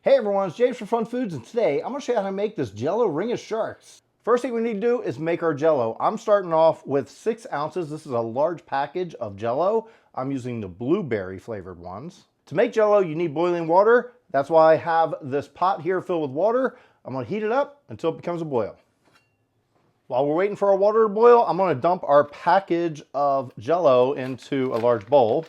Hey everyone, it's James from FunFoods, and today I'm going to show you how to make this Jello ring of sharks. First thing we need to do is make our Jello. I'm starting off with 6 ounces. This is a large package of Jello. I'm using the blueberry flavored ones. To make Jello, you need boiling water. That's why I have this pot here filled with water. I'm going to heat it up until it becomes a boil. While we're waiting for our water to boil, I'm going to dump our package of Jello into a large bowl.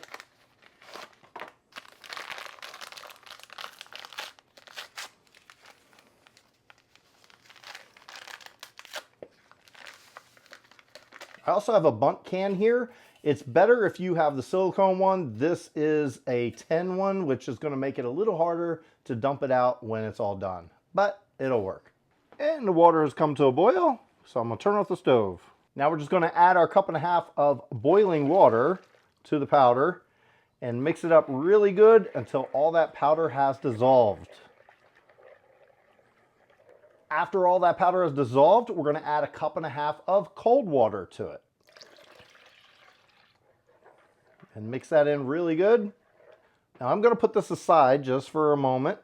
I also have a bundt can here. It's better if you have the silicone one. This is a tin one, which is going to make it a little harder to dump it out when it's all done, but it'll work. And the water has come to a boil, so I'm going to turn off the stove. Now we're just going to add our 1.5 cups of boiling water to the powder and mix it up really good until all that powder has dissolved. After all that powder is dissolved, we're going to add 1.5 cups of cold water to it. And mix that in really good. Now I'm going to put this aside just for a moment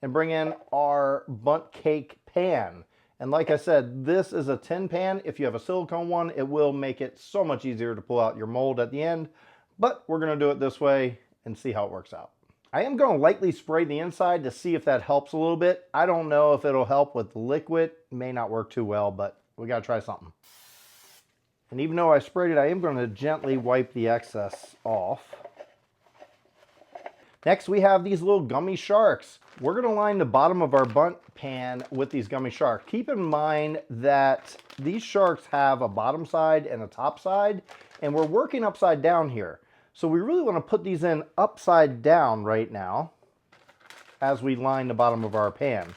and bring in our bundt cake pan. And like I said, this is a tin pan. If you have a silicone one, it will make it so much easier to pull out your mold at the end. But we're going to do it this way and see how it works out. I am going to lightly spray the inside to see if that helps a little bit. I don't know if it'll help with liquid. It may not work too well, but we got to try something. And even though I sprayed it, I am going to gently wipe the excess off. Next, we have these little gummy sharks. We're going to line the bottom of our bundt pan with these gummy sharks. Keep in mind that these sharks have a bottom side and a top side, and we're working upside down here. So we really want to put these in upside down right now as we line the bottom of our pan.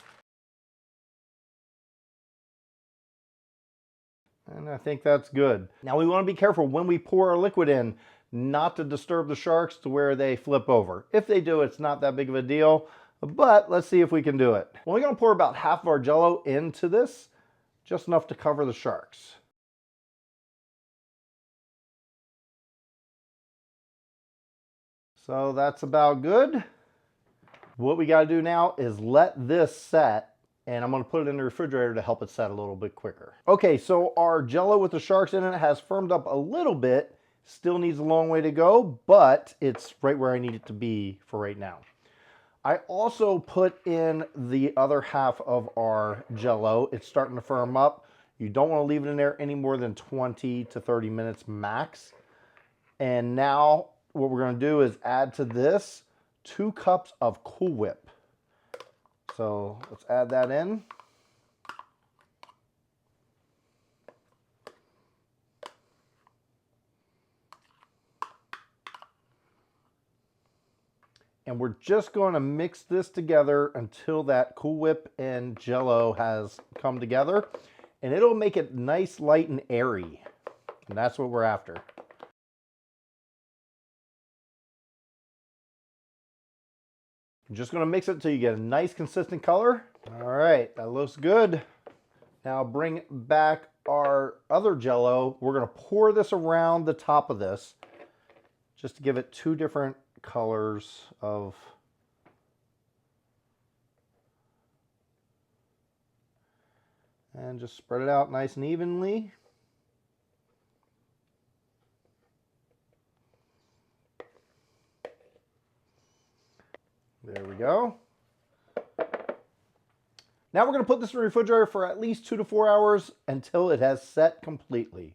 And I think that's good. Now we want to be careful when we pour our liquid in not to disturb the sharks to where they flip over. If they do, it's not that big of a deal, but let's see if we can do it. We're going to pour about half of our Jello into this, just enough to cover the sharks. So that's about good. What we got to do now is let this set, and I'm going to put it in the refrigerator to help it set a little bit quicker. Okay, so our Jello with the sharks in it has firmed up a little bit. Still needs a long way to go, but it's right where I need it to be for right now. I also put in the other half of our Jello. It's starting to firm up. You don't want to leave it in there any more than 20 to 30 minutes max. And now what we're going to do is add to this 2 cups of Cool Whip. So let's add that in. And we're just going to mix this together until that Cool Whip and Jello has come together. And it'll make it nice, light, and airy. And that's what we're after. I'm just going to mix it until you get a nice consistent color. All right, that looks good. Now bring back our other Jello. We're going to pour this around the top of this just to give it 2 different colors of and just spread it out nice and evenly. There we go. Now we're going to put this in the refrigerator for at least 2 to 4 hours until it has set completely.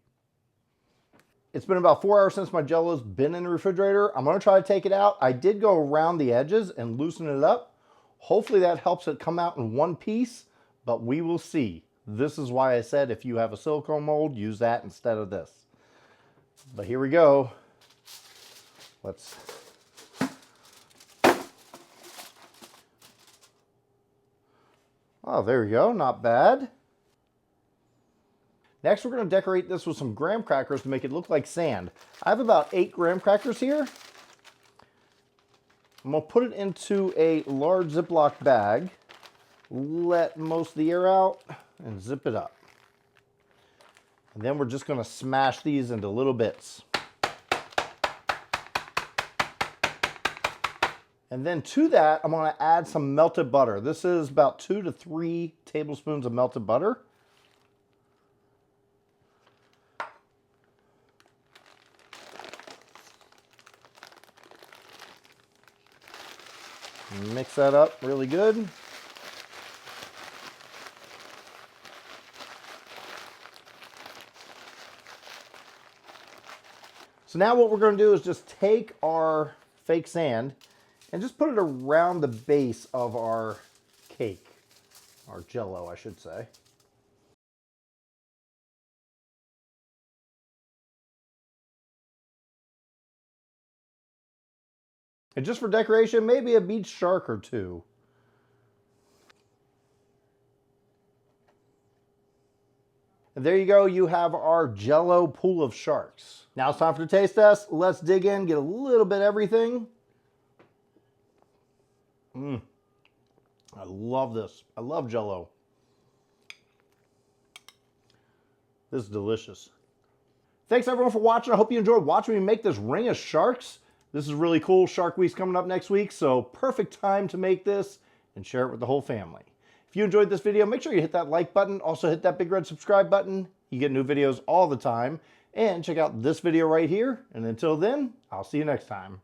It's been about 4 hours since my Jello's been in the refrigerator. I'm going to try to take it out. I did go around the edges and loosen it up. Hopefully that helps it come out in one piece, but we will see. This is why I said if you have a silicone mold, use that instead of this. But here we go. Let's... Oh, there we go. Not bad. Next, we're going to decorate this with some graham crackers to make it look like sand. I have about 8 graham crackers here. I'm going to put it into a large Ziploc bag, let most of the air out, and zip it up. And then we're just going to smash these into little bits. And then to that, I'm going to add some melted butter. This is about 2 to 3 tablespoons of melted butter. Mix that up really good. So now what we're going to do is just take our fake sand and just put it around the base of our cake, or Jello, I should say. And just for decoration, maybe a beach shark or two. And there you go, you have our Jello pool of sharks. Now it's time for the taste test. Let's dig in, get a little bit of everything. I love this. I love Jello. This is delicious. Thanks everyone for watching. I hope you enjoyed watching me make this ring of sharks. This is really cool. Shark Week's coming up next week, so perfect time to make this and share it with the whole family. If you enjoyed this video, make sure you hit that like button. Also hit that big red subscribe button. You get new videos all the time. And check out this video right here. And until then, I'll see you next time.